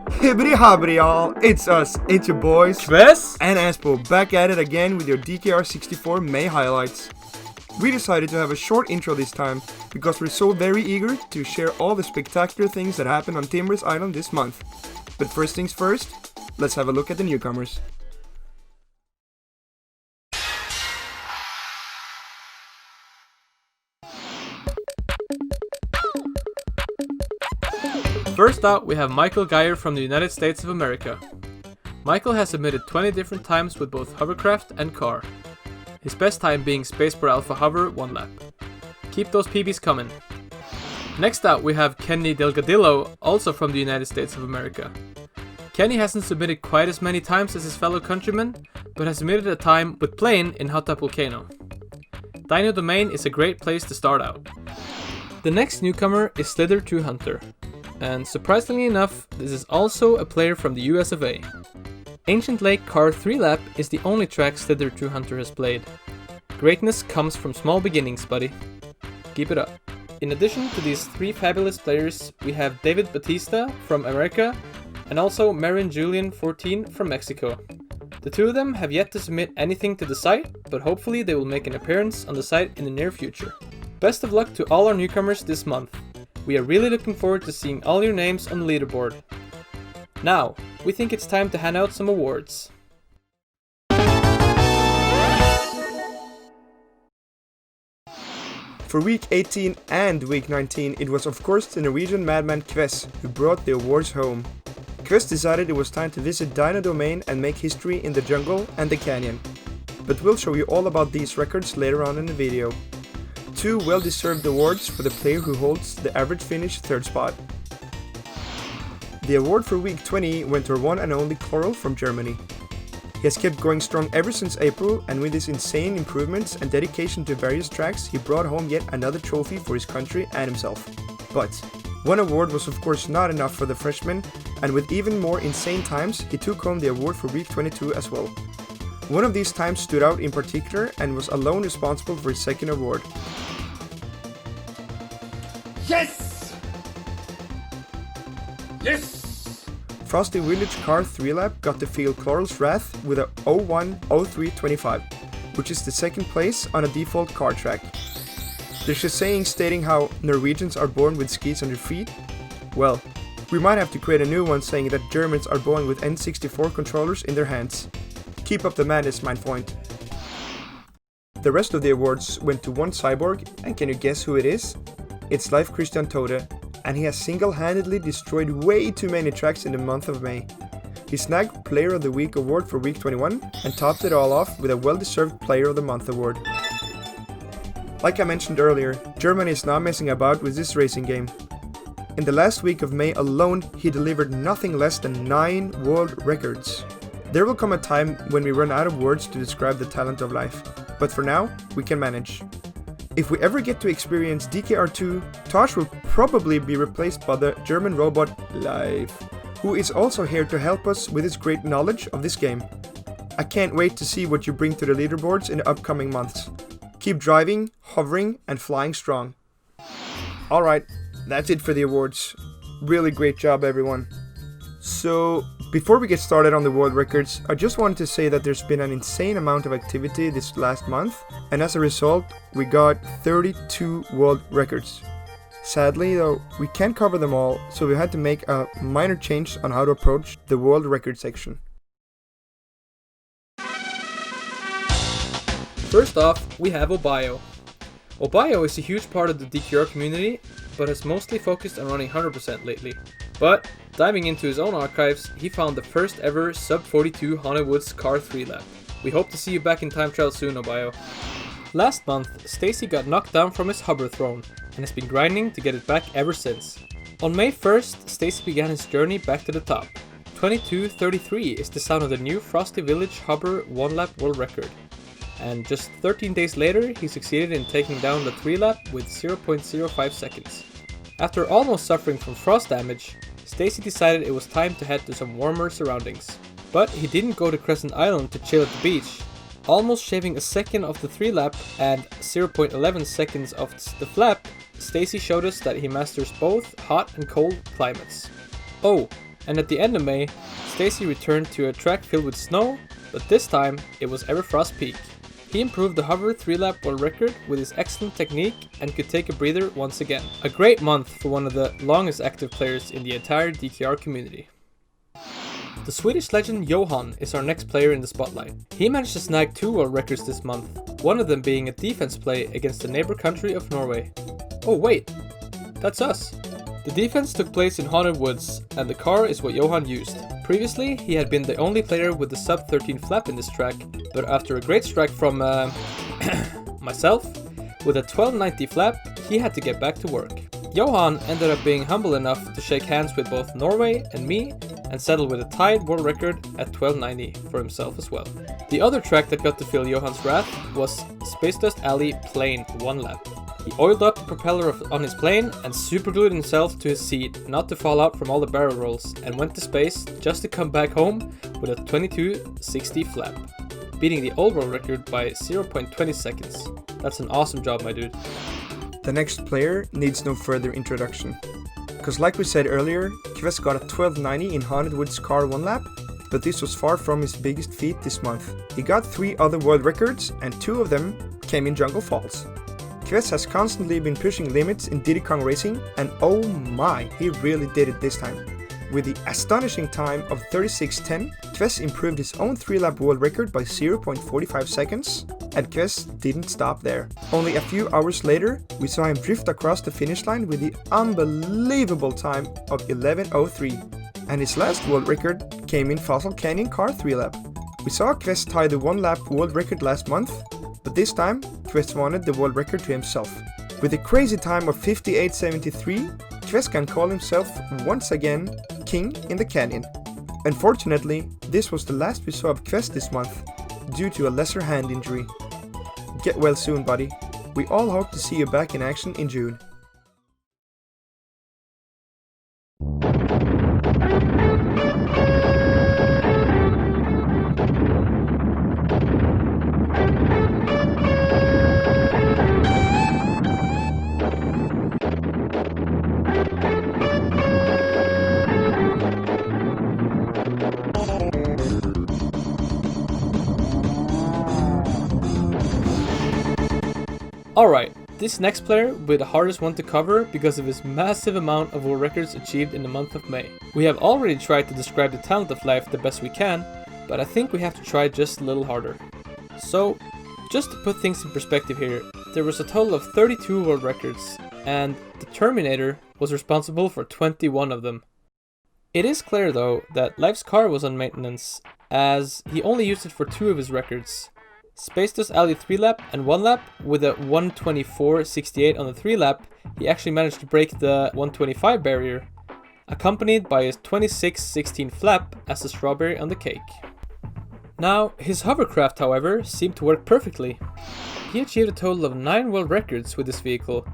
Hibbity hobbity y'all, it's us, it's your boys, Chris and Aspo, back at it again with your DKR 64 May highlights. We decided to have a short intro this time, because we're so very eager to share all the spectacular things that happened on Timbers Island this month. But first things first, let's have a look at the newcomers. First out, we have Michael Geyer from the United States of America. Michael has submitted 20 different times with both hovercraft and car. His best time being Spaceport Alpha Hover 1 lap. Keep those PBs coming. Next out, we have Kenny Delgadillo, also from the United States of America. Kenny hasn't submitted quite as many times as his fellow countrymen, but has submitted a time with plane in Hot Tub Volcano. Dino Domain is a great place to start out. The next newcomer is Slither 2 Hunter. And surprisingly enough, this is also a player from the US of A. Ancient Lake Car 3 Lap is the only track Slither 2 Hunter has played. Greatness comes from small beginnings, buddy. Keep it up. In addition to these three fabulous players, we have David Batista from America and also Marin Julian 14 from Mexico. The two of them have yet to submit anything to the site, but hopefully they will make an appearance on the site in the near future. Best of luck to all our newcomers this month. We are really looking forward to seeing all your names on the leaderboard. Now, we think it's time to hand out some awards. For week 18 and week 19, it was of course the Norwegian madman Kves who brought the awards home. Kves decided it was time to visit Dino Domain and make history in the jungle and the canyon. But we'll show you all about these records later on in the video. Two well-deserved awards for the player who holds the average finish third spot. The award for week 20 went to our one and only Coral from Germany. He has kept going strong ever since April, and with his insane improvements and dedication to various tracks, he brought home yet another trophy for his country and himself. But one award was of course not enough for the freshman, and with even more insane times, he took home the award for week 22 as well. One of these times stood out in particular and was alone responsible for his second award. Yes! Yes! Frosty Village Car 3 Lap got to feel Coral's wrath with a 01:03:25, which is the second place on a default car track. There's a saying stating how Norwegians are born with skis on their feet. Well, we might have to create a new one saying that Germans are born with N64 controllers in their hands. Keep up the madness, mein Freund. The rest of the awards went to one cyborg, and can you guess who it is? It's Leif Christian Tode, and he has single-handedly destroyed way too many tracks in the month of May. He snagged Player of the Week award for week 21 and topped it all off with a well-deserved Player of the Month award. Like I mentioned earlier, Germany is not messing about with this racing game. In the last week of May alone, he delivered nothing less than 9 world records. There will come a time when we run out of words to describe the talent of Leif, but for now, we can manage. If we ever get to experience DKR2, Tosh will probably be replaced by the German robot Leif, who is also here to help us with his great knowledge of this game. I can't wait to see what you bring to the leaderboards in the upcoming months. Keep driving, hovering, and flying strong. Alright, that's it for the awards. Really great job, everyone. So, before we get started on the world records, I just wanted to say that there's been an insane amount of activity this last month, and as a result, we got 32 world records. Sadly though, we can't cover them all, so we had to make a minor change on how to approach the world record section. First off, we have Obayo. Obayo is a huge part of the DKR community, but has mostly focused on running 100% lately. But, diving into his own archives, he found the first ever sub 42 Haunted Woods Car 3 lap. We hope to see you back in time trial soon, Obayo. Last month, Stacy got knocked down from his hover throne, and has been grinding to get it back ever since. On May 1st, Stacy began his journey back to the top. 22:33 is the sound of the new Frosty Village hover 1 lap world record. And just 13 days later, he succeeded in taking down the 3 lap with 0.05 seconds. After almost suffering from frost damage, Stacy decided it was time to head to some warmer surroundings. But he didn't go to Crescent Island to chill at the beach. Almost shaving a second of the 3 lap and 0.11 seconds of the flap, Stacy showed us that he masters both hot and cold climates. Oh, And at the end of May, Stacy returned to a track filled with snow, but this time it was Everfrost Peak. He improved the hover 3-lap world record with his excellent technique and could take a breather once again. A great month for one of the longest active players in the entire DKR community. The Swedish legend Johan is our next player in the spotlight. He managed to snag 2 world records this month, one of them being a defense play against the neighbor country of Norway. Oh wait, that's us. The defense took place in Haunted Woods, and the car is what Johan used. Previously, he had been the only player with the sub 13 flap in this track, but after a great strike from myself, with a 1290 flap, he had to get back to work. Johan ended up being humble enough to shake hands with both Norway and me, and settle with a tied world record at 1290 for himself as well. The other track that got to feel Johan's wrath was Space Dust Alley Plane 1 lap. He oiled up the propeller on his plane and superglued himself to his seat not to fall out from all the barrel rolls, and went to space just to come back home with a 2260 flap, beating the old world record by 0.20 seconds. That's an awesome job, my dude. The next player needs no further introduction. Because like we said earlier, Kvess got a 1290 in Haunted Woods car 1 lap, but this was far from his biggest feat this month. He got 3 other world records, and 2 of them came in Jungle Falls. Kvess has constantly been pushing limits in Diddy Kong racing, and oh my, he really did it this time. With the astonishing time of 36:10, Kvess improved his own 3-lap world record by 0.45 seconds, and Kvess didn't stop there. Only a few hours later, we saw him drift across the finish line with the unbelievable time of 11:03, and his last world record came in Fossil Canyon car 3-lap. We saw Kvess tie the 1-lap world record last month, but this time, Kvess wanted the world record to himself. With a crazy time of 58:73, Kvess can call himself once again king in the canyon. Unfortunately, this was the last we saw of Kvess this month, due to a lesser hand injury. Get well soon, buddy. We all hope to see you back in action in June. Alright, this next player will be the hardest one to cover because of his massive amount of world records achieved in the month of May. We have already tried to describe the talent of Life the best we can, but I think we have to try just a little harder. So, just to put things in perspective here, there was a total of 32 world records, and the Terminator was responsible for 21 of them. It is clear though that Life's car was on maintenance, as he only used it for 2 of his records. Space Dust Alley 3-lap and 1-lap, with a 124.68 on the 3-lap, he actually managed to break the 125 barrier, accompanied by his 26.16 flap as a strawberry on the cake. Now, his hovercraft, however, seemed to work perfectly. He achieved a total of 9 world records with this vehicle,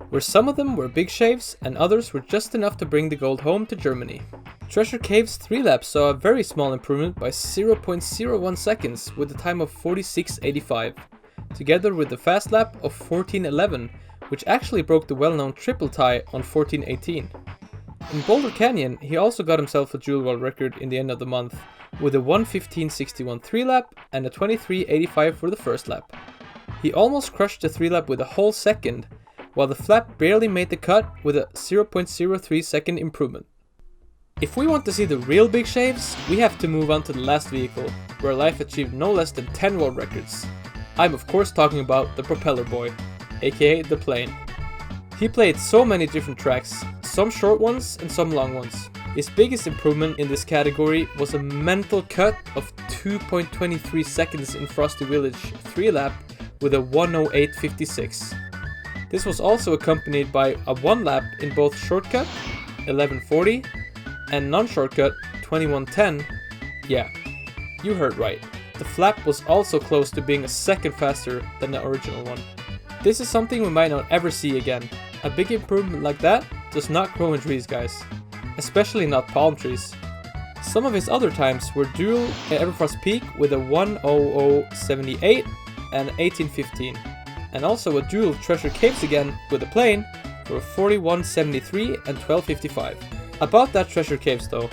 where some of them were big shaves and others were just enough to bring the gold home to Germany. Treasure Cave's 3-lap saw a very small improvement by 0.01 seconds with a time of 46.85, together with the fast lap of 14.11, which actually broke the well-known triple tie on 14.18. In Boulder Canyon, he also got himself a dual world record in the end of the month, with a 1:15.61 3-lap and a 23.85 for the first lap. He almost crushed the 3-lap with a whole second, while the flap barely made the cut with a 0.03 second improvement. If we want to see the real big shaves, we have to move on to the last vehicle, where Life achieved no less than 10 world records. I'm of course talking about the Propeller Boy, aka the plane. He played so many different tracks, some short ones and some long ones. His biggest improvement in this category was a mental cut of 2.23 seconds in Frosty Village 3-lap with a 1:08.56. This was also accompanied by a 1-lap in both shortcut 11:40 and non-shortcut 21:10. Yeah, you heard right. The flap was also close to being a second faster than the original one. This is something we might not ever see again. A big improvement like that does not grow in trees, guys. Especially not palm trees. Some of his other times were dual at Everfrost Peak with a 1:00.78 and 18:15. And also a dual Treasure Caves again with a plane for a 41.73 and 12.55. About that Treasure Caves though,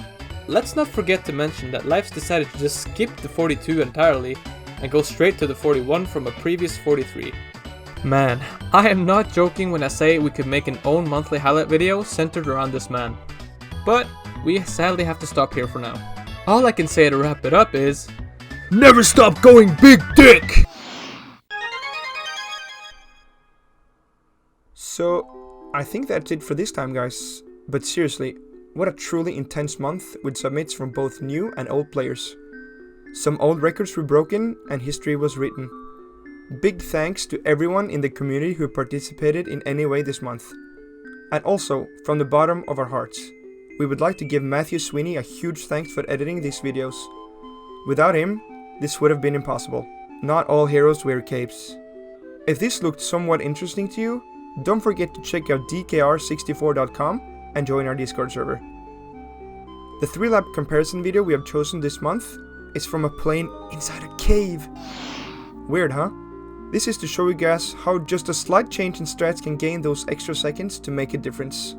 let's not forget to mention that Life's decided to just skip the 42 entirely and go straight to the 41 from a previous 43. Man, I am not joking when I say we could make an own monthly highlight video centered around this man. But we sadly have to stop here for now. All I can say to wrap it up is, never stop going big dick! So, I think that's it for this time, guys. But seriously, what a truly intense month with submits from both new and old players. Some old records were broken and history was written. Big thanks to everyone in the community who participated in any way this month. And also, from the bottom of our hearts, we would like to give Matthew Sweeney a huge thanks for editing these videos. Without him, this would have been impossible. Not all heroes wear capes. If this looked somewhat interesting to you, don't forget to check out DKR64.com and join our Discord server. The 3-lap comparison video we have chosen this month is from a plane inside a cave. Weird, huh? This is to show you guys how just a slight change in strats can gain those extra seconds to make a difference.